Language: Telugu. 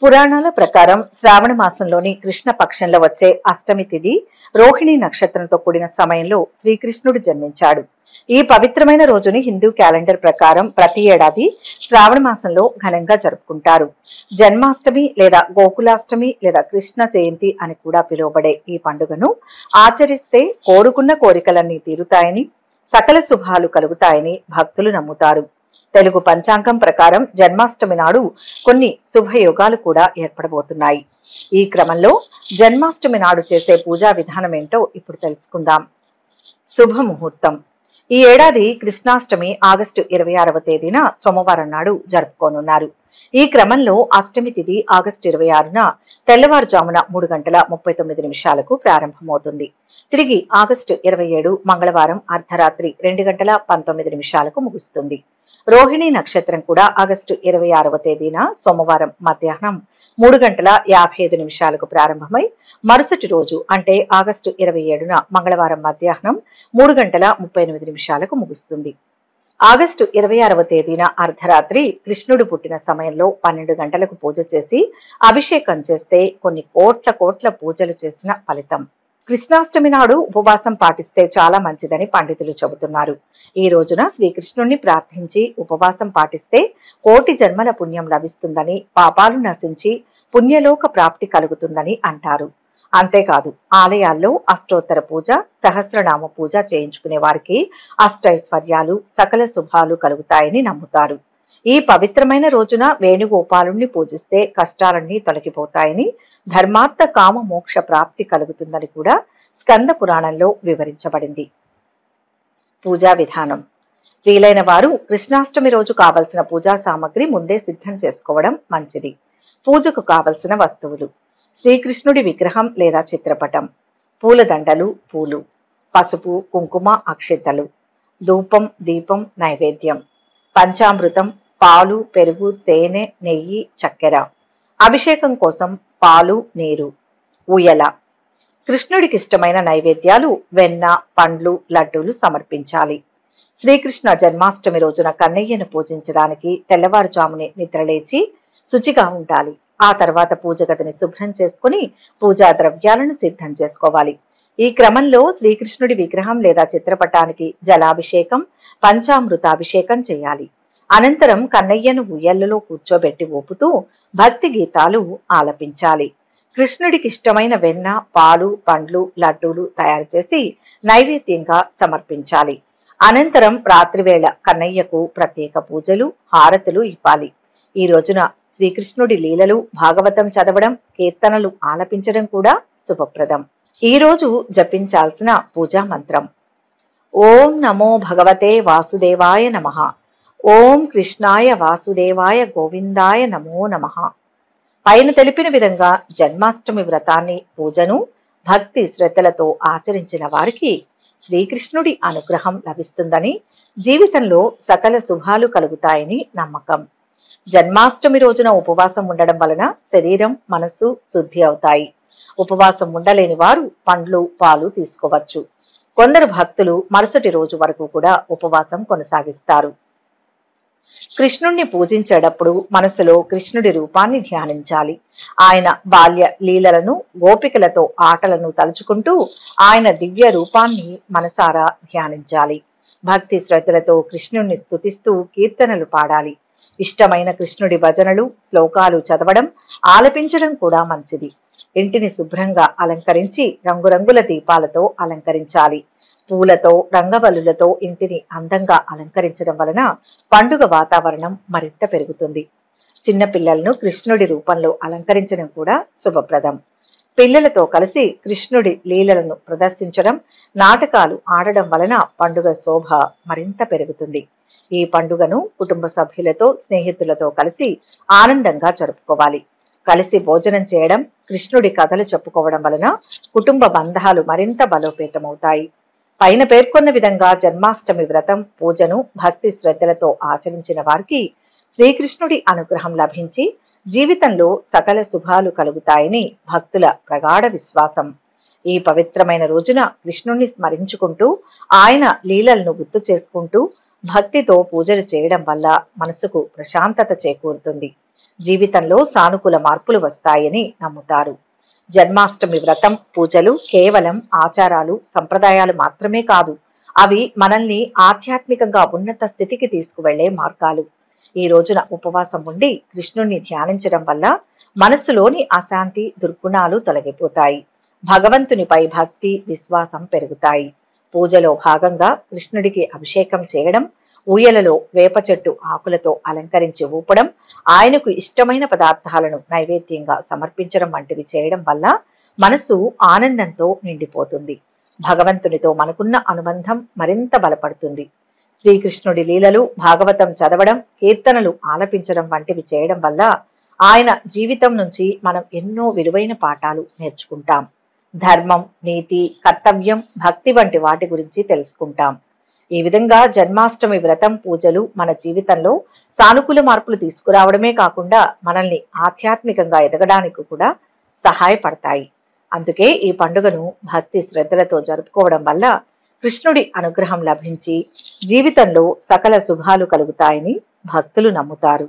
పురాణాల ప్రకారం శ్రావణ మాసంలోని కృష్ణ పక్షంలో వచ్చే అష్టమి తిథి రోహిణి నక్షత్రంతో కూడిన సమయంలో శ్రీకృష్ణుడు జన్మించాడు. ఈ పవిత్రమైన రోజుని హిందూ క్యాలెండర్ ప్రకారం ప్రతి ఏడాది శ్రావణ మాసంలో ఘనంగా జరుపుకుంటారు. జన్మాష్టమి లేదా గోకులాష్టమి లేదా కృష్ణ జయంతి అని కూడా పిలువబడే ఈ పండుగను ఆచరిస్తే కోరుకున్న కోరికలన్నీ తీరుతాయని, సకల శుభాలు కలుగుతాయని భక్తులు నమ్ముతారు. తెలుగు పంచాంగం ప్రకారం జన్మాష్టమి నాడు కొన్ని శుభయోగాలు కూడా ఏర్పడబోతున్నాయి. ఈ క్రమంలో జన్మాష్టమి నాడు చేసే పూజా విధానం ఏంటో ఇప్పుడు తెలుసుకుందాం. శుభముహూర్తం. ఈ ఏడాది కృష్ణాష్టమి ఆగస్టు 26వ తేదీన సోమవారం నాడు జరుపుకోనున్నారు. ఈ క్రమంలో అష్టమి తిథి ఆగస్టు 26న తెల్లవారుజామున 3:39 ప్రారంభమవుతుంది. తిరిగి ఆగస్టు 27 మంగళవారం అర్ధరాత్రి 2:19 ముగుస్తుంది. రోహిణి నక్షత్రం కూడా ఆగస్టు 26వ తేదీన సోమవారం మధ్యాహ్నం 3:55 ప్రారంభమై మరుసటి రోజు అంటే ఆగస్టు 27న మంగళవారం మధ్యాహ్నం 3:38 ముగుస్తుంది. ఆగస్టు 26వ తేదీన అర్ధరాత్రి కృష్ణుడు పుట్టిన సమయంలో 12 గంటలకు పూజ చేసి అభిషేకం చేస్తే కొన్ని కోట్ల పూజలు చేసిన ఫలితం. కృష్ణాష్టమి నాడు ఉపవాసం పాటిస్తే చాలా మంచిదని పండితులు చెబుతున్నారు. ఈ రోజున శ్రీకృష్ణుణ్ణి ప్రార్థించి ఉపవాసం పాటిస్తే కోటి జన్మల పుణ్యం లభిస్తుందని, పాపాలు నశించి పుణ్యలోక ప్రాప్తి కలుగుతుందని అంటారు. అంతేకాదు ఆలయాల్లో అష్టోత్తర పూజ, సహస్రనామ పూజ చేయించుకునే వారికి అష్టైశ్వర్యాలు, సకల శుభాలు కలుగుతాయని నమ్ముతారు. ఈ పవిత్రమైన రోజున వేణుగోపాలుణ్ణి పూజిస్తే కష్టాలన్నీ తొలగిపోతాయని, ధర్మార్థ కామ మోక్ష ప్రాప్తి కలుగుతుందని కూడా స్కంద పురాణంలో వివరించబడింది. పూజా విధానం. వీలైన వారు కృష్ణాష్టమి రోజు కావలసిన పూజా సామగ్రి ముందే సిద్ధం చేసుకోవడం మంచిది. పూజకు కావలసిన వస్తువులు: శ్రీకృష్ణుడి విగ్రహం లేదా చిత్రపటం, పూలదండలు, పూలు, పసుపు, కుంకుమ, అక్షింతలు, ధూపం, దీపం, నైవేద్యం, పంచామృతం, పాలు, పెరుగు, తేనె, నెయ్యి, చక్కెర, అభిషేకం కోసం పాలు, నీరు, ఉయ్యల. కృష్ణుడికి ఇష్టమైన నైవేద్యాలు వెన్న, పండ్లు, లడ్డూలు సమర్పించాలి. శ్రీకృష్ణ జన్మాష్టమి రోజున కన్నయ్యను పూజించడానికి తెల్లవారుజామునే నిద్రలేచి శుచిగా ఉండాలి. ఆ తర్వాత పూజ గదిని శుభ్రం చేసుకుని పూజా ద్రవ్యాలను సిద్ధం చేసుకోవాలి. ఈ క్రమంలో శ్రీకృష్ణుడి విగ్రహం లేదా చిత్రపటానికి జలాభిషేకం, పంచామృతాభిషేకం చేయాలి. అనంతరం కన్నయ్యను ఉయ్యల్లో కూర్చోబెట్టి ఊపుతూ భక్తి గీతాలు ఆలపించాలి. కృష్ణుడికి ఇష్టమైన వెన్న, పాలు, పండ్లు, లడ్డూలు తయారు చేసి నైవేద్యంగా సమర్పించాలి. అనంతరం రాత్రివేళ కన్నయ్యకు ప్రత్యేక పూజలు, హారతులు ఇవ్వాలి. ఈ రోజున శ్రీకృష్ణుడి లీలలు, భాగవతం చదవడం, కీర్తనలు ఆలపించడం కూడా శుభప్రదం. ఈ రోజు జపించాల్సిన పూజా మంత్రం: ఓం నమో భగవతే వాసుదేవాయ నమః. ఓం కృష్ణాయ వాసుదేవాయ గోవిందాయ నమో నమః. పైన తెలిపిన విధంగా జన్మాష్టమి వ్రతాన్ని, పూజను భక్తి శ్రద్ధలతో ఆచరించిన వారికి శ్రీకృష్ణుడి అనుగ్రహం లభిస్తుందని, జీవితంలో సకల శుభాలు కలుగుతాయని నమ్మకం. జన్మాష్టమి రోజున ఉపవాసం ఉండడం వలన శరీరం, మనస్సు శుద్ధి అవుతాయి. ఉపవాసం ఉండలేని వారు పండ్లు, పాలు తీసుకోవచ్చు. కొందరు భక్తులు మరుసటి రోజు వరకు కూడా ఉపవాసం కొనసాగిస్తారు. కృష్ణుణ్ణి పూజించేటప్పుడు మనసులో కృష్ణుడి రూపాన్ని ధ్యానించాలి. ఆయన బాల్య లీలలను, గోపికలతో ఆటలను తలుచుకుంటూ ఆయన దివ్య రూపాన్ని మనసారా ధ్యానించాలి. భక్తి శ్రద్ధలతో కృష్ణుణ్ణి స్తుతిస్తూ కీర్తనలు పాడాలి. ఇష్టమైన కృష్ణుడి భజనలు, శ్లోకాలు చదవడం, ఆలపించడం కూడా మంచిది. ఇంటిని శుభ్రంగా అలంకరించి రంగురంగుల దీపాలతో అలంకరించాలి. పూలతో, రంగవల్లులతో ఇంటిని అందంగా అలంకరించడం వలన పండుగ వాతావరణం మరింత పెరుగుతుంది. చిన్న పిల్లలను కృష్ణుడి రూపంలో అలంకరించడం కూడా శుభప్రదం. పిల్లలతో కలిసి కృష్ణుడి లీలలను ప్రదర్శించడం, నాటకాలు ఆడడం వలన పండుగ శోభ మరింత పెరుగుతుంది. ఈ పండుగను కుటుంబ సభ్యులతో, స్నేహితులతో కలిసి ఆనందంగా జరుపుకోవాలి. కలిసి భోజనం చేయడం, కృష్ణుడి కథలు చెప్పుకోవడం వలన కుటుంబ బంధాలు మరింత బలోపేతమవుతాయి. పైన పేర్కొన్న విధంగా జన్మాష్టమి వ్రతం, పూజను భక్తి శ్రద్ధలతో ఆచరించిన వారికి శ్రీకృష్ణుడి అనుగ్రహం లభించి జీవితంలో సకల శుభాలు కలుగుతాయని భక్తుల ప్రగాఢ విశ్వాసం. ఈ పవిత్రమైన రోజున కృష్ణుణ్ణి స్మరించుకుంటూ ఆయన లీలలను గుర్తు చేసుకుంటూ భక్తితో పూజలు చేయడం వల్ల మనసుకు ప్రశాంతత చేకూరుతుంది. జీవితంలో సానుకూల మార్పులు వస్తాయని నమ్ముతారు. జన్మాష్టమి వ్రతం పూజలు కేవలం ఆచారాలు సంప్రదాయాలు మాత్రమే కాదు, అవి మనల్ని ఆధ్యాత్మికంగా ఉన్నత స్థితికి తీసుకువెళ్లే మార్గాలు. ఈ రోజున ఉపవాసం ఉండి కృష్ణుణ్ణి ధ్యానించడం వల్ల మనస్సులోని అశాంతి దుర్గుణాలు తొలగిపోతాయి. భగవంతునిపై భక్తి విశ్వాసం పెరుగుతాయి. పూజలో భాగంగా కృష్ణుడికి అభిషేకం చేయడం, ఊయలలో వేప చెట్టు ఆకులతో అలంకరించి ఊపడం, ఆయనకు ఇష్టమైన పదార్థాలను నైవేద్యంగా సమర్పించడం వంటివి చేయడం వల్ల మనసు ఆనందంతో నిండిపోతుంది. భగవంతునితో మనకున్న అనుబంధం మరింత బలపడుతుంది. శ్రీకృష్ణుడి లీలలు, భాగవతం చదవడం, కీర్తనలు ఆలపించడం వంటివి చేయడం వల్ల ఆయన జీవితం నుంచి మనం ఎన్నో విలువైన పాఠాలు నేర్చుకుంటాం. ధర్మం, నీతి, కర్తవ్యం, భక్తి వంటి వాటి గురించి తెలుసుకుంటాం. ఈ విధంగా జన్మాష్టమి వ్రతం పూజలు మన జీవితంలో సానుకూల మార్పులు తీసుకురావడమే కాకుండా మనల్ని ఆధ్యాత్మికంగా ఎదగడానికి కూడా సహాయపడతాయి. అందుకే ఈ పండుగను భక్తి శ్రద్ధలతో జరుపుకోవడం వల్ల కృష్ణుడి అనుగ్రహం లభించి జీవితంలో సకల శుభాలు కలుగుతాయని భక్తులు నమ్ముతారు.